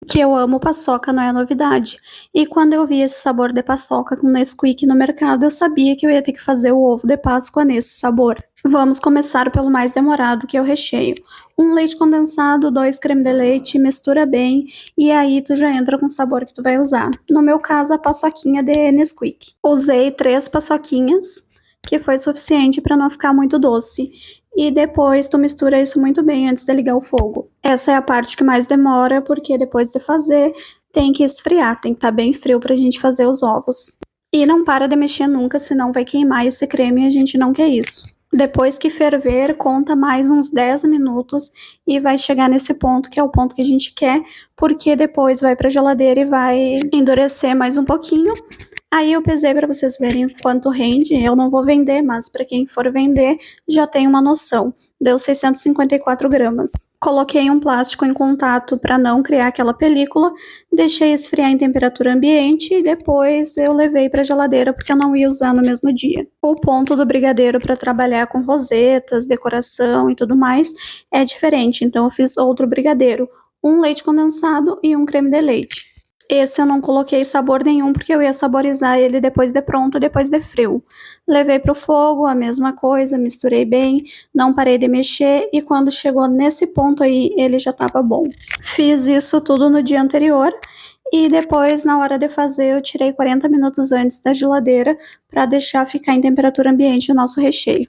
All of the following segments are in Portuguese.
Que eu amo paçoca, não é novidade. E quando eu vi esse sabor de paçoca com Nesquik no mercado, eu sabia que eu ia ter que fazer o ovo de Páscoa nesse sabor. Vamos começar pelo mais demorado, que é o recheio. Um leite condensado, 2 creme de leite, mistura bem e aí tu já entra com o sabor que tu vai usar. No meu caso, a paçoquinha de Nesquik. Usei 3 paçoquinhas, que foi suficiente para não ficar muito doce. E depois tu mistura isso muito bem antes de ligar o fogo. Essa é a parte que mais demora, porque depois de fazer tem que esfriar, tem que estar bem frio pra gente fazer os ovos. E não para de mexer nunca, senão vai queimar esse creme e a gente não quer isso. Depois que ferver, conta mais uns 10 minutos e vai chegar nesse ponto que é o ponto que a gente quer, porque depois vai pra geladeira e vai endurecer mais um pouquinho. Aí eu pesei para vocês verem quanto rende. Eu não vou vender, mas para quem for vender já tem uma noção. Deu 654 gramas. Coloquei um plástico em contato para não criar aquela película, deixei esfriar em temperatura ambiente e depois eu levei para a geladeira porque eu não ia usar no mesmo dia. O ponto do brigadeiro para trabalhar com rosetas, decoração e tudo mais é diferente, então eu fiz outro brigadeiro, um leite condensado e um creme de leite. Esse eu não coloquei sabor nenhum porque eu ia saborizar ele depois de pronto, depois de frio. Levei pro fogo, a mesma coisa, misturei bem, não parei de mexer e quando chegou nesse ponto aí, ele já estava bom. Fiz isso tudo no dia anterior e depois, na hora de fazer, eu tirei 40 minutos antes da geladeira para deixar ficar em temperatura ambiente o nosso recheio.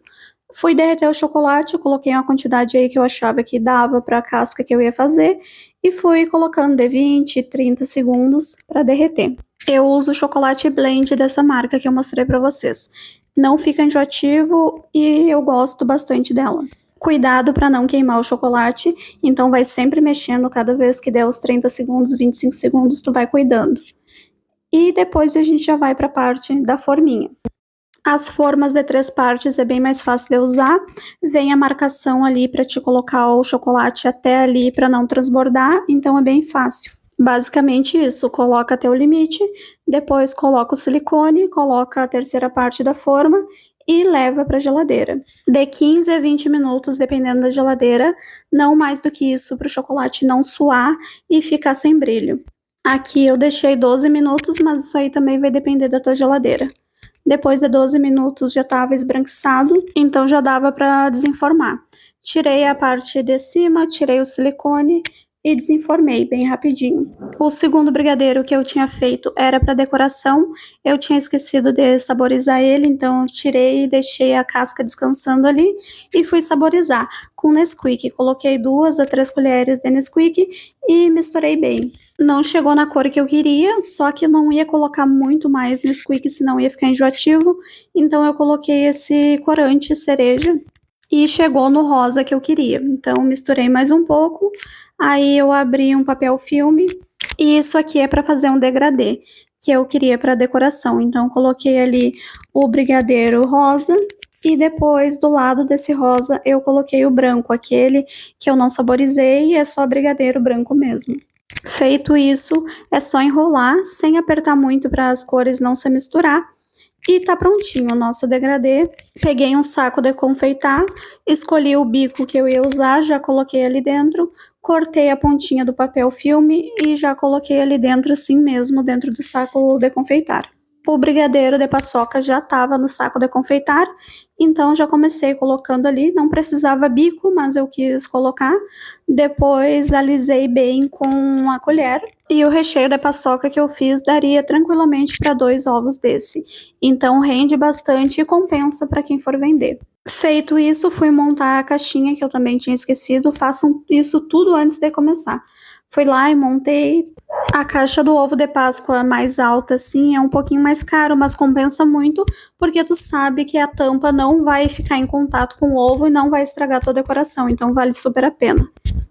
Fui derreter o chocolate, coloquei uma quantidade aí que eu achava que dava para a casca que eu ia fazer e fui colocando de 20, 30 segundos para derreter. Eu uso chocolate blend dessa marca que eu mostrei para vocês. Não fica enjoativo e eu gosto bastante dela. Cuidado para não queimar o chocolate, então vai sempre mexendo cada vez que der os 30 segundos, 25 segundos, tu vai cuidando. E depois a gente já vai para a parte da forminha. As formas de 3 partes é bem mais fácil de usar. Vem a marcação ali para te colocar o chocolate até ali para não transbordar, então é bem fácil. Basicamente isso, coloca até o limite, depois coloca o silicone, coloca a terceira parte da forma e leva para a geladeira. De 15 a 20 minutos, dependendo da geladeira, não mais do que isso para o chocolate não suar e ficar sem brilho. Aqui eu deixei 12 minutos, mas isso aí também vai depender da tua geladeira. Depois de 12 minutos já estava esbranquiçado, então já dava para desenformar. Tirei a parte de cima, tirei o silicone e desenformei bem rapidinho. O segundo brigadeiro que eu tinha feito era para decoração, eu tinha esquecido de saborizar ele, então eu tirei e deixei a casca descansando ali e fui saborizar com Nesquik. Coloquei 2 a 3 colheres de Nesquik e misturei bem. Não chegou na cor que eu queria, só que eu não ia colocar muito mais Nesquik, senão ia ficar enjoativo, então eu coloquei esse corante cereja e chegou no rosa que eu queria. Então misturei mais um pouco, aí eu abri um papel filme e isso aqui é para fazer um degradê que eu queria para decoração. Então coloquei ali o brigadeiro rosa e depois do lado desse rosa eu coloquei o branco, aquele que eu não saborizei e é só brigadeiro branco mesmo. Feito isso, é só enrolar sem apertar muito para as cores não se misturar. E tá prontinho o nosso degradê. Peguei um saco de confeitar, escolhi o bico que eu ia usar, já coloquei ali dentro, cortei a pontinha do papel filme e já coloquei ali dentro assim mesmo, dentro do saco de confeitar. O brigadeiro de paçoca já estava no saco de confeitar, então já comecei colocando ali, não precisava bico, mas eu quis colocar. Depois alisei bem com a colher e o recheio de paçoca que eu fiz daria tranquilamente para 2 ovos desse. Então rende bastante e compensa para quem for vender. Feito isso, fui montar a caixinha que eu também tinha esquecido. Façam isso tudo antes de começar. Fui lá e montei. A caixa do ovo de Páscoa mais alta, assim, é um pouquinho mais caro, mas compensa muito, porque tu sabe que a tampa não vai ficar em contato com o ovo e não vai estragar tua decoração, então vale super a pena.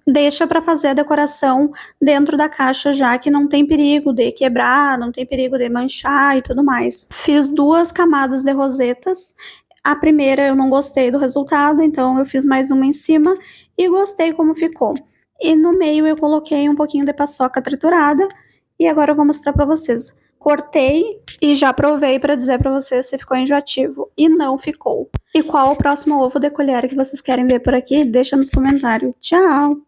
Deixa para fazer a decoração dentro da caixa já, que não tem perigo de quebrar, não tem perigo de manchar e tudo mais. Fiz 2 camadas de rosetas. A primeira eu não gostei do resultado, então eu fiz mais uma em cima e gostei como ficou. E no meio eu coloquei um pouquinho de paçoca triturada e agora eu vou mostrar para vocês. Cortei e já provei para dizer para vocês se ficou enjoativo e não ficou. E qual o próximo ovo de colher que vocês querem ver por aqui? Deixa nos comentários. Tchau!